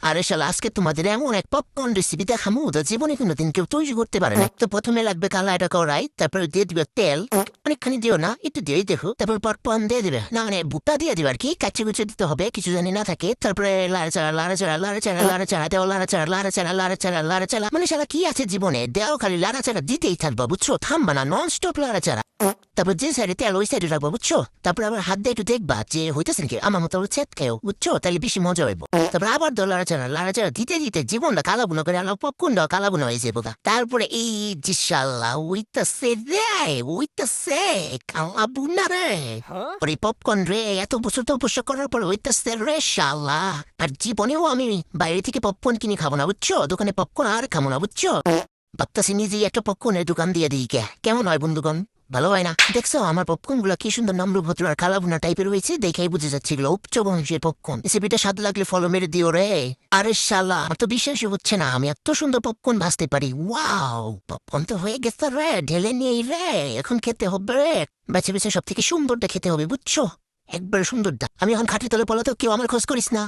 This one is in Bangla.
আরে শালা আজকে তোমাদের এমন এক পপকর্ন রেসিপি দেখামু তো জীবনে কোনোদিন কেউ তৈরি করতে পারে না। তো প্রথমে লাগবে কালা একটা কড়াই, তারপরে দিয়ে দিবে তেল, অনেকখানি দিও না, একটু দিয়েই দেখো। তারপর পপকর্ন দিয়ে দিবে, না মানে বুটা দিয়ে দিবে আর কি, কাচ্চি কুচি দিতে হবে কিছু জানি না থাকে। তারপরে লাড়াচাড়া লাড়াচাড়া লাড়াচাড়া লাড়াচাড়া দেওয়া, লাড়াচাড়া লাড়াচাড়া লাড়াচাড়া লাড়াচাড়া, মানে শালা কি আছে জীবনে, দেও খালি লাড়াচাড়া দিতেই থাকবা বুঝছো, থামবা না, নন স্টপ লাড়াচাড়া। তারপর যে সাইডে তেল ওই সাইডে রাখবো বুঝছো। তারপর আবার হাত দিয়ে একটু দেখবা যে হইতেছে নাকি, আমার মতো চেটকেও বুঝছো, তাহলে বেশি মজা হইব। তারপর আবার দল লাড়াচাড়া লাড়াচাড়া দিতে দিতে জীবনটা কালাবুনো করে আলো পপকর্নটা কালাবুনো হয়ে যাবো। তারপরে এই যে শালা ওইটাছে রে, ওইটাছে কালাবুনা রে, ওরে পপকর্ন রে, এত বছর তো অবশ্য করার পর ওইটাছে রে শালা। আর জীবনেও আমি বাইরে থেকে পপকর্ন কিনে খাবো না বুঝছো, দোকানে পপকর্ন আর খাবো না বুঝছো। ভাবতাছি নিজেই একটা পপকর্নের দোকান দিয়ে দিই, কেমন হয় বন্ধুগণ? ভালো হয় না? দেখছো আমার পপকর্ন গুলো কি সুন্দর নম্রভদ্র আর কালাভুনা টাইপের হয়েছে, দেখেই বুঝে যাচ্ছে এগুলো উচ্চ বংশের পপকর্ন। রেসিপিটা স্বাদ লাগলে ফলো মেরে দিও রে। আরে শালা আমার তো বিশ্বাসই হচ্ছে না আমি এত সুন্দর পপকর্ন ভাজতে পারি। ওয়াও, পপকর্ন তো হয়ে গেছে রে, ঢেলে নিয়ে রে, এখন খেতে হবে রে। বেছে বেছে সব থেকে সুন্দরটা খেতে হবে বুঝছো, একবার সুন্দরটা। আমি এখন খাটের তলে পলাতেও কেউ আমার খোঁজ করিস না।